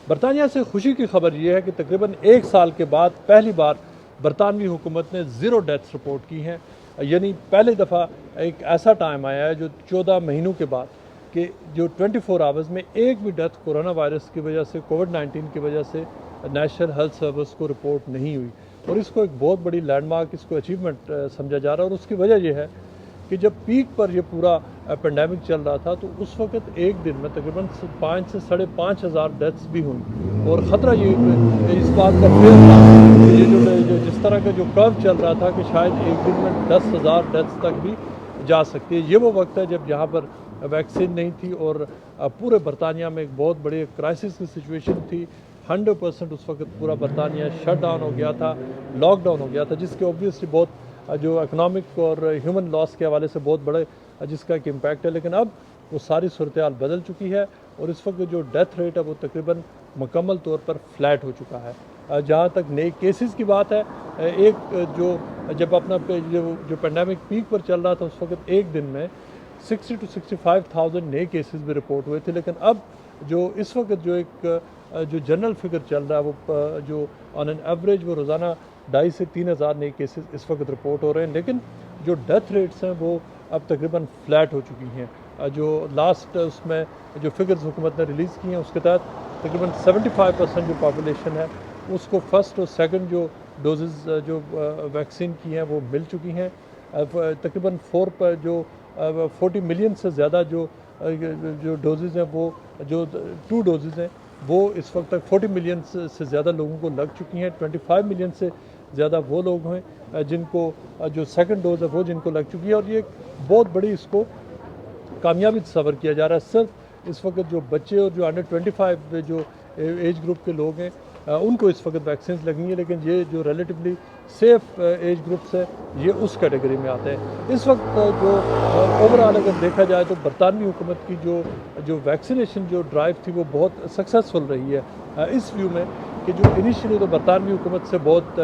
बरतानिया से खुशी की खबर यह है कि तकरीबन 1 साल के बाद पहली बार बरतानवी हुकूमत ने ज़ीरो डेथ्स रिपोर्ट की हैं। यानी पहली दफ़ा एक ऐसा टाइम आया है जो 14 महीनों के बाद कि जो 24 आवर्स में एक भी डेथ कोरोना वायरस की वजह से, कोविड-19 की वजह से नेशनल हेल्थ सर्विस को रिपोर्ट नहीं हुई। और इसको एक बहुत बड़ी लैंडमार्क, इसको अचीवमेंट समझा जा रहा है। और उसकी वजह यह है कि जब पीक पर ये पूरा पेंडेमिक चल रहा था तो उस वक्त एक दिन में तकरीबन 5 से 5,500 डेथ्स भी हुई। और ख़तरा ये इस बात का फेयर था कि ये जो जिस तरह का जो कर्व चल रहा था कि शायद एक दिन में 10,000 डेथ्स तक भी जा सकती है। ये वो वक्त है जब यहाँ पर वैक्सीन नहीं थी और पूरे बरतानिया में एक बहुत बड़ी क्राइसिस की सिचुएशन थी। 100% उस वक्त पूरा बरतानिया शट डाउन हो गया था, लॉकडाउन हो गया था, जिसके ऑब्वियसली बहुत जो इकनॉमिक और ह्यूमन लॉस के हवाले से बहुत बड़े जिसका एक इम्पैक्ट है। लेकिन अब वो सारी सूरत हाल बदल चुकी है और इस वक्त जो डेथ रेट है वो तकरीबन मुकम्मल तौर पर फ्लैट हो चुका है। जहाँ तक नए केसेस की बात है, एक जो जब अपना जो पेंडेमिक पीक पर चल रहा था उस वक्त एक दिन में 60 to 65,000 नए केसेस भी रिपोर्ट हुए थे। लेकिन अब जो इस वक्त जो एक जो जनरल फिगर चल रहा है वो जो ऑन एन एवरेज वो रोज़ाना 2,500 से 3,000 नए केसेस इस वक्त रिपोर्ट हो रहे हैं। लेकिन जो डेथ रेट्स हैं वो अब तकरीबन फ्लैट हो चुकी हैं। जो लास्ट उसमें जो फिगर्स हुकूमत ने रिलीज़ की हैं उसके तहत तकरीबन 75% जो पॉपुलेशन है उसको फर्स्ट और सेकंड जो डोजेज़ जो वैक्सीन की हैं वो मिल चुकी हैं। तकरीबन 40 मिलियन से ज़्यादा जो डोजेज़ हैं वो जो 2 डोजेज़ हैं वो इस वक्त तक 40 मिलियन से ज़्यादा लोगों को लग चुकी हैं। 25 मिलियन से ज़्यादा वो लोग हैं जिनको जो सेकंड डोज है वो जिनको लग चुकी है। और ये एक बहुत बड़ी इसको कामयाबी तस्वर किया जा रहा है। सिर्फ इस वक्त जो बच्चे और जो अंडर 25 जो एज ग्रुप के लोग हैं उनको इस वक्त वैक्सीन लगनी है। लेकिन ये जो रिलेटिवली सेफ एज ग्रुप्स है ये उस कैटेगरी में आते हैं। इस वक्त जो ओवरऑल अगर देखा जाए तो बरतानवी हुकूमत की जो वैक्सीनेशन जो ड्राइव थी वो बहुत सक्सेसफुल रही है। इस व्यू में कि जो इनिशियली तो बरतानवी हुकूमत से बहुत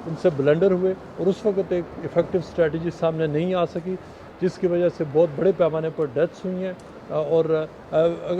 उनसे ब्लंडर हुए और उस वक्त एक इफ़ेक्टिव स्ट्रेटजी सामने नहीं आ सकी, जिसकी वजह से बहुत बड़े पैमाने पर डेथ्स हुई हैं। और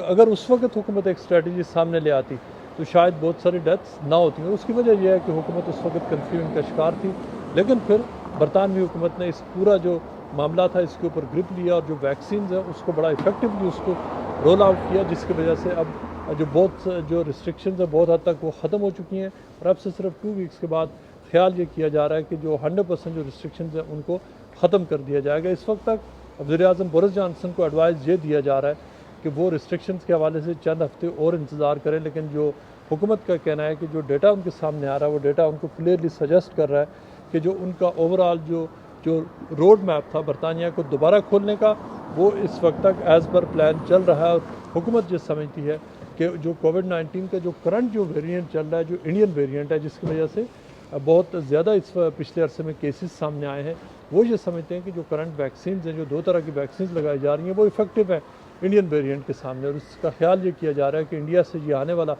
अगर उस वक्त हुकूमत एक स्ट्रेटजी सामने ले आती तो शायद बहुत सारी डेथ्स ना होती। और उसकी वजह यह है कि हुकूमत उस वक्त कन्फ्यूजन का शिकार थी। लेकिन फिर बरतानवी हुकूमत ने इस पूरा जो मामला था इसके ऊपर ग्रिप लिया और जो वैक्सीन है उसको बड़ा इफेक्टिवली उसको रोल आउट किया, जिसकी वजह से अब जो बहुत जो रिस्ट्रिक्शंस है बहुत हद तक वो ख़त्म हो चुकी हैं। और अब से सिर्फ 2 वीक्स के बाद ख्याल ये किया जा रहा है कि जो 100% जो रिस्ट्रिक्शंस हैं उनको ख़त्म कर दिया जाएगा। इस वक्त तक वज़ीर-ए-आज़म बोरिस जॉनसन को एडवाइस ये दिया जा रहा है कि वो रिस्ट्रिक्शंस के हवाले से चंद हफ्ते और इंतज़ार करें। लेकिन जो हुकूमत का कहना है कि जो डेटा उनके सामने आ रहा है वो डेटा उनको क्लियरली सजेस्ट कर रहा है कि जो उनका ओवरऑल जो रोड मैप था बरतानिया को दोबारा खोलने का वो इस वक्त तक एज़ पर प्लान चल रहा है। और हुकूमत ये समझती है कि जो कोविड-19 का जो करंट जो वेरिएंट चल रहा है, जो इंडियन वेरिएंट है, जिसकी वजह से बहुत ज़्यादा इस पिछले अरसे में केसेस सामने आए हैं, वो ये समझते हैं कि जो करंट वैक्सीन हैं, जो 2 तरह की वैक्सीन लगाई जा रही हैं वो इफ़ेक्टिव है इंडियन वेरिएंट के सामने। और इसका ख्याल ये किया जा रहा है कि इंडिया से ये आने वाला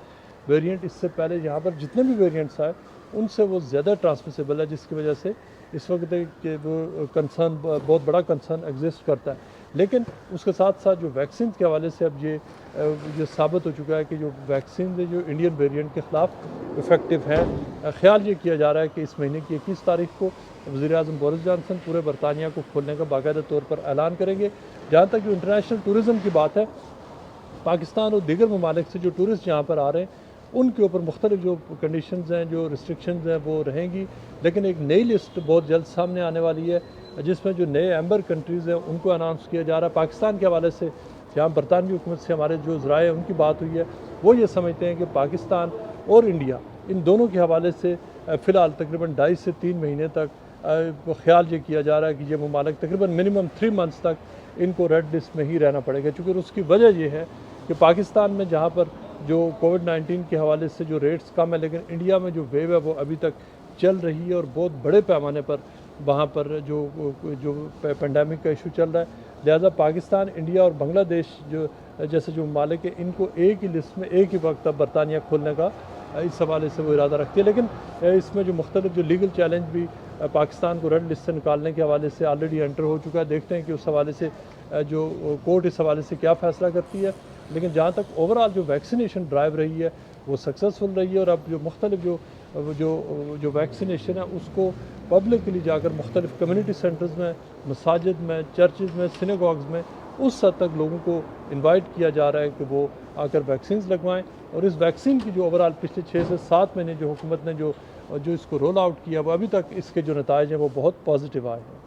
वेरिएंट इससे पहले यहाँ पर जितने भी वेरिएंट्स आए उनसे वो ज़्यादा ट्रांसमिसेबल है, जिसकी वजह से इस वक्त एक वो कंसर्न, बहुत बड़ा कंसर्न एग्जिस्ट करता है। लेकिन उसके साथ साथ जो वैक्सीन के हवाले से अब ये साबित हो चुका है कि जो वैक्सीन है जो इंडियन वेरिएंट के ख़िलाफ़ इफ़ेक्टिव है। ख्याल ये किया जा रहा है कि इस महीने की 21 तारीख को वज़ीर-ए-आज़म बोरिस जॉनसन पूरे बरतानिया को खोलने का बाकायदा तौर पर ऐलान करेंगे। जहाँ तक जो इंटरनेशनल टूरिज़म की बात है, पाकिस्तान और दीगर ममालिक से जो टूरिस्ट यहाँ पर आ रहे हैं उनके ऊपर मुख्तलिफ जो कंडीशंस हैं, जो रिस्ट्रिक्शंस हैं वो रहेंगी। लेकिन एक नई लिस्ट बहुत जल्द सामने आने वाली है जिसमें जो नए एम्बर कंट्रीज़ हैं उनको अनाउंस किया जा रहा है। पाकिस्तान के हवाले से जहाँ बरतानवी हुकूमत से हमारे जो ज़राए उनकी बात हुई है वो ये समझते हैं कि पाकिस्तान और इंडिया इन दोनों के हवाले से फ़िलहाल तकरीबन 2.5 से 3 महीने तक ख्याल ये किया जा रहा है कि ये ममालिक तकरीबन मिनिमम 3 मंथ्स तक इनको रेड लिस्ट में ही रहना पड़ेगा। चूँकि उसकी वजह ये है कि पाकिस्तान में जहाँ पर जो कोविड-19 के हवाले से जो रेट्स कम है, लेकिन इंडिया में जो वेव है वो अभी तक चल रही है और बहुत बड़े पैमाने पर वहाँ पर जो पेंडेमिक का इशू चल रहा है। लिहाजा पाकिस्तान, इंडिया और बांग्लादेश जो जैसे जो ममालिक है इनको एक ही लिस्ट में एक ही वक्त अब बरतानिया खोलने का इस हवाले से वो इरादा रखती है। लेकिन इसमें जो मुख्तलिफ जो लीगल चैलेंज भी पाकिस्तान को रेड लिस्ट से निकालने के हवाले से ऑलरेडी एंटर हो चुका है। देखते हैं कि उस हवाले से जो कोर्ट इस हवाले से क्या फ़ैसला करती है। लेकिन जहाँ तक ओवरऑल जो वैक्सीनेशन ड्राइव रही है वो सक्सेसफुल रही है, और अब जो मुख्तलिफ जो वैक्सीनेशन है उसको पब्लिकली जाकर मुख्तलिफ कम्युनिटी सेंटर्स में, मसाजिद में, चर्चेज़ में, सिनेगॉग्स में उस हद तक लोगों को इनवाइट किया जा रहा है कि वो आकर वैक्सीन लगवाएं। और इस वैक्सीन की जो ओवरऑल पिछले 6 से 7 महीने जो हुकूमत ने जो इसको रोल आउट किया, वो अभी तक इसके जो नताइज हैं वो बहुत पॉजिटिव आए हैं।